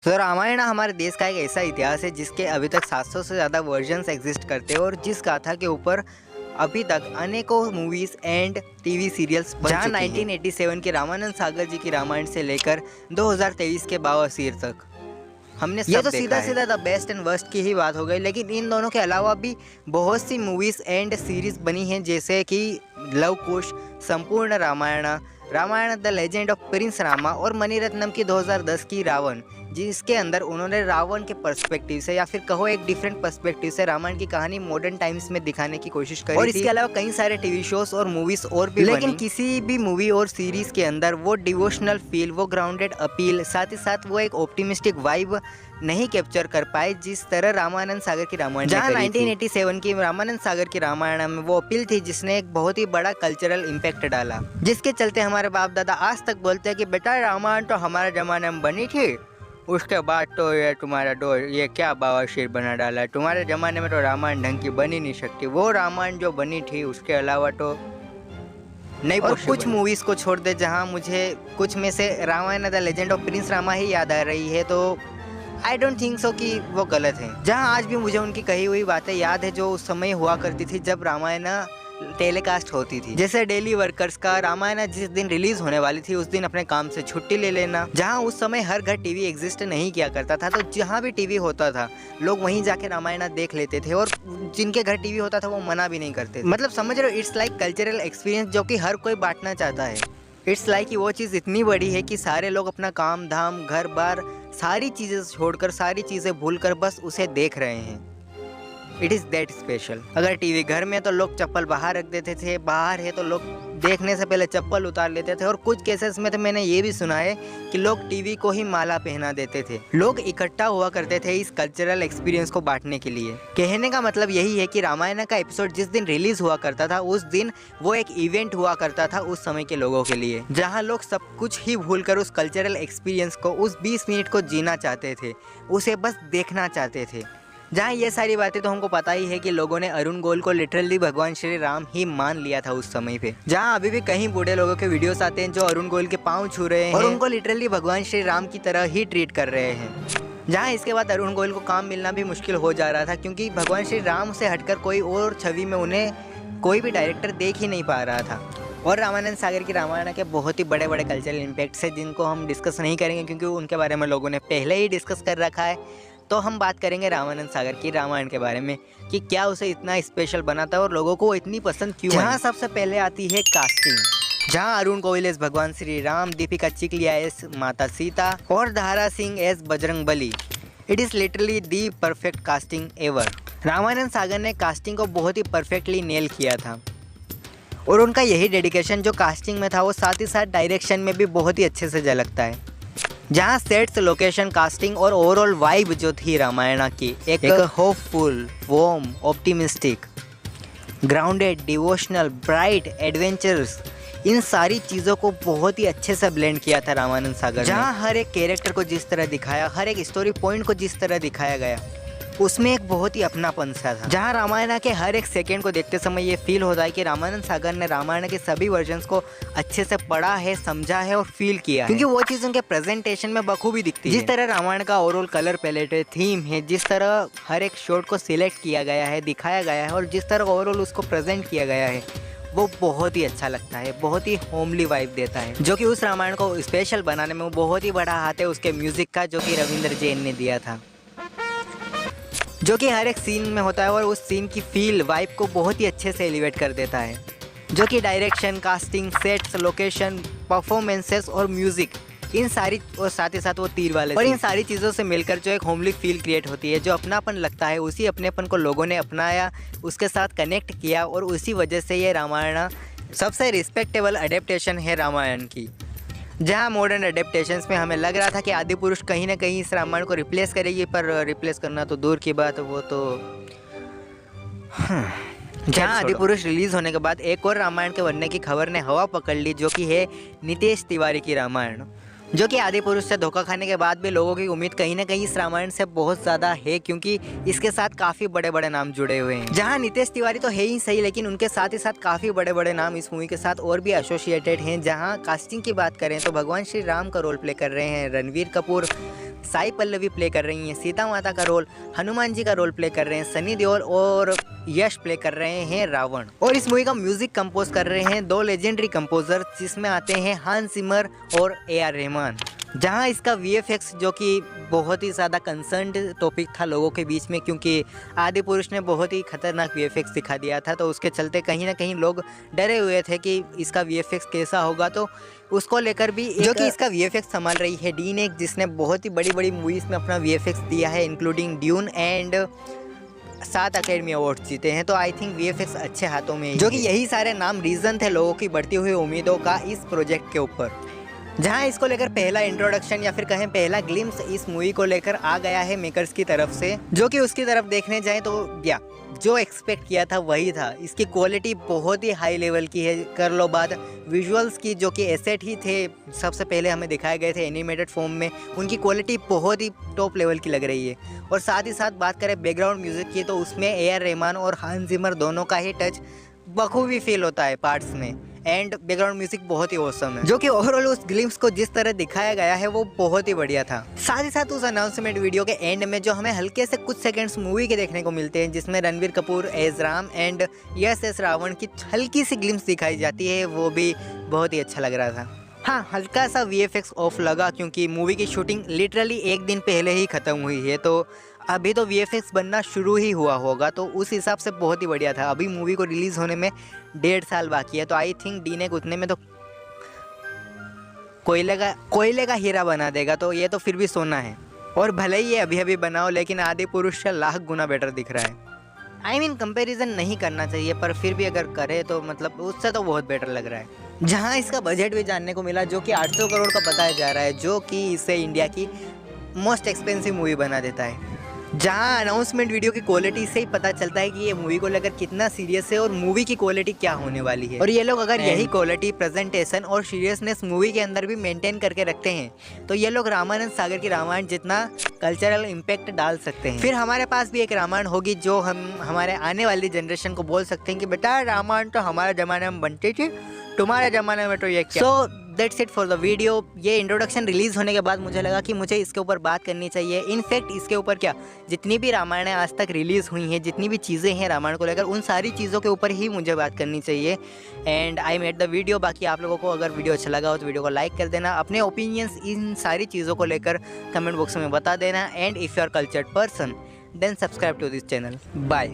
तो रामायण हमारे देश का एक ऐसा इतिहास है जिसके अभी तक 700 से ज़्यादा वर्जन्स एग्जिस्ट करते हैं और जिस गाथा के ऊपर अभी तक अनेकों मूवीज एंड टीवी सीरियल्स बन चुकी हैं। 1987 के रामानंद सागर जी की रामायण से लेकर 2023 के बावासीर तक हमने ये तो सीधा सीधा द बेस्ट एंड वर्स्ट की ही बात हो गई, लेकिन इन दोनों के अलावा भी बहुत सी मूवीज एंड सीरीज बनी हैं, जैसे कि Luv Kush, Sampoorna Ramayan the legend of prince Rama और मणिरत्नम की 2010 की रावण, जिसके अंदर उन्होंने रावण के पर्सपेक्टिव से या फिर कहो एक डिफरेंट पर्सपेक्टिव से रामायण की कहानी मॉडर्न टाइम्स में दिखाने की कोशिश करी और इसके अलावा कई सारे टीवी शोज और मूवीज और भी, लेकिन किसी भी मूवी और सीरीज के अंदर वो डिवोशनल फील, वो ग्राउंडेड अपील, साथ ही साथ वो एक ऑप्टिमिस्टिक वाइब नहीं कैप्चर कर पाए जिस तरह रामानंद सागर की रामायण, जहाँ 1987 की रामानंद सागर की रामायण में वो अपील थी जिसने एक बहुत ही बड़ा कल्चरल इम्पैक्ट डाला, जिसके चलते हमारे बाप दादा आज तक बोलते हैं कि बेटा रामायण तो हमारे जमाने में बनी थी, उसके बाद तो ये तुम्हारा ये क्या बवासीर बना डाला है, तुम्हारे ज़माने में तो रामायण ढंग की बन ही नहीं सकती, वो रामायण जो बनी थी उसके अलावा तो नहीं। और कुछ मूवीज़ को छोड़ दे जहाँ मुझे कुछ में से Ramayana the legend of prince Rama ही याद आ रही है, तो आई डोंट थिंक सो कि वो गलत है। जहाँ आज भी मुझे उनकी कही हुई बातें याद है जो उस समय हुआ करती थी जब रामायण टेलीकास्ट होती थी, जैसे डेली वर्कर्स का रामायण जिस दिन रिलीज होने वाली थी उस दिन अपने काम से छुट्टी ले लेना। जहां उस समय हर घर टीवी एग्जिस्ट नहीं किया करता था, तो जहां भी टीवी होता था लोग वहीं जाके रामायण देख लेते थे और जिनके घर टीवी होता था वो मना भी नहीं करते थे। मतलब समझ रहे हो, इट्स लाइक कल्चरल एक्सपीरियंस जो कि हर कोई बांटना चाहता है। इट्स लाइक वो चीज़ इतनी बड़ी है कि सारे लोग अपना काम धाम घर बार सारी चीज़ें छोड़कर, सारी चीज़ें भूलकर बस उसे देख रहे हैं। It is that special. अगर टीवी घर में तो लोग चप्पल बाहर रख देते थे, बाहर है तो लोग देखने से पहले चप्पल उतार लेते थे, और कुछ केसेस में तो मैंने ये भी सुना है कि लोग टीवी को ही माला पहना देते थे। लोग इकट्ठा हुआ करते थे इस कल्चरल एक्सपीरियंस को बांटने के लिए। कहने का मतलब यही है कि रामायण का एपिसोड जिस दिन रिलीज हुआ करता था उस दिन वो एक इवेंट हुआ करता था उस समय के लोगों के लिए, जहाँ लोग सब कुछ ही भूलकर उस कल्चरल एक्सपीरियंस को, उस 20 मिनट को जीना चाहते थे, उसे बस देखना चाहते थे। जहाँ ये सारी बातें तो हमको पता ही है कि लोगों ने अरुण गोयल को लिटरली भगवान श्री राम ही मान लिया था उस समय पे। जहाँ अभी भी कहीं बूढ़े लोगों के वीडियोस आते हैं जो अरुण गोयल के पाँव छू रहे हैं और उनको लिटरली भगवान श्री राम की तरह ही ट्रीट कर रहे हैं। जहाँ इसके बाद अरुण गोयल को काम मिलना भी मुश्किल हो जा रहा था, क्योंकि भगवान श्री राम से हटकर कोई और छवि में उन्हें कोई भी डायरेक्टर देख ही नहीं पा रहा था। और रामानंद सागर की रामायण के बहुत ही बड़े बड़े कल्चरल इम्पैक्ट्स हैं जिनको हम डिस्कस नहीं करेंगे क्योंकि उनके बारे में लोगों ने पहले ही डिस्कस कर रखा है। तो हम बात करेंगे रामानंद सागर की रामायण के बारे में कि क्या उसे इतना स्पेशल बनाता है और लोगों को इतनी पसंद क्यों है। जहाँ सबसे पहले आती है कास्टिंग, जहाँ अरुण गोयल एस भगवान श्री राम, दीपिका चिकलिया एस माता सीता और Dara Singh as Bajrang Bali. It is literally the perfect casting ever. Ramanand Sagar ने कास्टिंग को बहुत ही परफेक्टली नेल किया था और उनका यही डेडिकेशन जो कास्टिंग में था वो साथ ही साथ डायरेक्शन में भी बहुत ही अच्छे से झलकता है। जहाँ सेट्स, लोकेशन, कास्टिंग और ओवरऑल वाइब जो थी रामायण की एक hopeful, warm, optimistic, grounded, devotional, bright, adventurous, इन सारी चीज़ों को बहुत ही अच्छे से ब्लेंड किया था रामानंद सागर ने। जहाँ हर एक कैरेक्टर को जिस तरह दिखाया, हर एक स्टोरी पॉइंट को जिस तरह दिखाया गया, उसमें एक बहुत ही अपनापन सा था। जहाँ रामायण के हर एक सेकंड को देखते समय ये फील होता है कि रामानंद सागर ने रामायण के सभी वर्जन्स को अच्छे से पढ़ा है, समझा है और फील किया है, क्योंकि वो चीज़ उनके प्रेजेंटेशन में बखूबी दिखती है। जिस तरह रामायण का ओवरऑल कलर पैलेट है, थीम है, जिस तरह हर एक शॉट को सिलेक्ट किया गया है, दिखाया गया है और जिस तरह ओवरऑल उसको प्रेजेंट किया गया है, वो बहुत ही अच्छा लगता है, बहुत ही होमली वाइब देता है, जो कि उस रामायण को स्पेशल बनाने में बहुत ही बड़ा हाथ है उसके म्यूजिक का, जो कि रविंद्र जैन ने दिया था, जो कि हर एक सीन में होता है और उस सीन की फील, वाइब को बहुत ही अच्छे से एलिवेट कर देता है, जो कि direction, casting, sets, location, performances और म्यूजिक, इन सारी और साथ ही साथ वो तीर वाले और इन सारी चीज़ों से मिलकर जो एक होमली फील क्रिएट होती है, जो अपनापन लगता है, उसी अपनेपन को लोगों ने अपनाया, उसके साथ कनेक्ट किया और उसी वजह से ये रामायण सबसे रिस्पेक्टेबल अडेप्टेशन है रामायण की। जहाँ मॉडर्न अडेप्टेशंस में हमें लग रहा था कि आदि पुरुष कहीं ना कहीं इस रामायण को रिप्लेस करेगी, पर रिप्लेस करना तो दूर की बात है, वो तो जहाँ आदि पुरुष रिलीज होने के बाद एक और रामायण के बनने की खबर ने हवा पकड़ ली, जो कि है नितेश तिवारी की रामायण, जो कि आदि पुरुष से धोखा खाने के बाद भी लोगों की उम्मीद कहीं ना कहीं इस रामायण से बहुत ज़्यादा है, क्योंकि इसके साथ काफ़ी बड़े बड़े नाम जुड़े हुए हैं। जहां नितेश तिवारी तो है ही सही, लेकिन उनके साथ ही साथ काफ़ी बड़े बड़े नाम इस मूवी के साथ और भी एसोसिएटेड हैं। जहां कास्टिंग की बात करें तो भगवान श्री राम का रोल प्ले कर रहे हैं रणवीर कपूर, साई पल्लवी प्ले कर रही हैं सीता माता का रोल, हनुमान जी का रोल प्ले कर रहे हैं सनी देओल और यश प्ले कर रहे हैं रावण। और इस मूवी का म्यूजिक कंपोज कर रहे हैं दो लेजेंडरी कंपोजर जिसमें आते हैं हांस जिमर और AR रहमान। जहां इसका VFX जो कि बहुत ही ज़्यादा कंसर्न्ड टॉपिक था लोगों के बीच में, क्योंकि आदि पुरुष ने बहुत ही खतरनाक VFX दिखा दिया था, तो उसके चलते कहीं ना कहीं लोग डरे हुए थे कि इसका VFX कैसा होगा। तो उसको लेकर भी जो कि इसका VFX संभाल रही है डीनेक, जिसने बहुत ही बड़ी बड़ी मूवीज़ में अपना VFX दिया है including dune and 7 academy award जीते हैं। तो आई थिंक VFX अच्छे हाथों में जो कि यही सारे नाम रीज़न थे लोगों की बढ़ती हुई उम्मीदों का इस प्रोजेक्ट के ऊपर। जहां इसको लेकर पहला इंट्रोडक्शन या फिर कहें पहला ग्लिम्स इस मूवी को लेकर आ गया है मेकर्स की तरफ से, जो कि उसकी तरफ देखने जाएं तो या जो एक्सपेक्ट किया था वही था। इसकी क्वालिटी बहुत ही हाई लेवल की है। कर लो बात विजुअल्स की, जो कि एसेट ही थे सबसे पहले हमें दिखाए गए थे एनिमेटेड फॉर्म में, उनकी क्वालिटी बहुत ही टॉप लेवल की लग रही है। और साथ ही साथ बात करें बैकग्राउंड म्यूजिक की, तो उसमें AR रहमान और हांस जिमर दोनों का ही टच बखूबी फील होता है पार्ट्स में। एंड बैकग्राउंड म्यूजिक बहुत ही ऑसम है, जो कि ओवरऑल उस ग्लिम्स को जिस तरह दिखाया गया है वो बहुत ही बढ़िया था। साथ ही साथ उस अनाउंसमेंट वीडियो के एंड में जो हमें हल्के से कुछ सेकंड्स मूवी के देखने को मिलते हैं, जिसमें Ranbir Kapoor as Ram and Yash as Ravan की हल्की सी ग्लिम्स दिखाई जाती है, वो भी बहुत ही अच्छा लग रहा था। हाँ, हल्का सा VFX ऑफ लगा क्योंकि मूवी की शूटिंग लिटरली एक दिन पहले ही ख़त्म हुई है, तो अभी तो VFX बनना शुरू ही हुआ होगा, तो उस हिसाब से बहुत ही बढ़िया था। अभी मूवी को रिलीज़ होने में 1.5 साल बाकी है, तो आई थिंक डीनेक उतने में तो कोयले का हीरा बना देगा, तो ये तो फिर भी सोना है। और भले ही ये अभी अभी बनाओ, लेकिन आदि पुरुष से लाख गुना बेटर दिख रहा है। आई मीन कंपैरिजन नहीं करना चाहिए, पर फिर भी अगर करे तो मतलब उससे तो बहुत बेटर लग रहा है। जहाँ इसका बजट भी जानने को मिला जो कि 800 करोड़ का बताया जा रहा है, जो कि इसे इंडिया की मोस्ट एक्सपेंसिव मूवी बना देता है। जहाँ अनाउंसमेंट वीडियो की क्वालिटी से ही पता चलता है कि ये मूवी को लेकर कितना सीरियस है और मूवी की क्वालिटी क्या होने वाली है। और ये लोग अगर यही क्वालिटी, प्रेजेंटेशन और सीरियसनेस मूवी के अंदर भी मेंटेन करके रखते हैं, तो ये लोग रामानंद सागर की रामायण जितना कल्चरल इम्पैक्ट डाल सकते हैं। फिर हमारे पास भी एक रामायण होगी जो हम हमारे आने वाली जनरेशन को बोल सकते हैं कि बेटा रामायण तो हमारे ज़माने में बनती थी, तुम्हारे ज़माने में तो ये क्या। So that's it for the video. ये इंट्रोडक्शन रिलीज़ होने के बाद मुझे लगा कि मुझे इसके ऊपर बात करनी चाहिए। इनफैक्ट इसके ऊपर क्या, जितनी भी रामायण आज तक रिलीज़ हुई हैं, जितनी भी चीज़ें हैं रामायण को लेकर, उन सारी चीज़ों के ऊपर ही मुझे बात करनी चाहिए। And I made the video. बाकी आप लोगों को अगर वीडियो अच्छा लगा हो तो वीडियो को लाइक कर देना, अपने ओपिनियंस इन सारी चीज़ों को लेकर कमेंट बॉक्स में बता देना। And if you are cultured person then subscribe to this channel. Bye.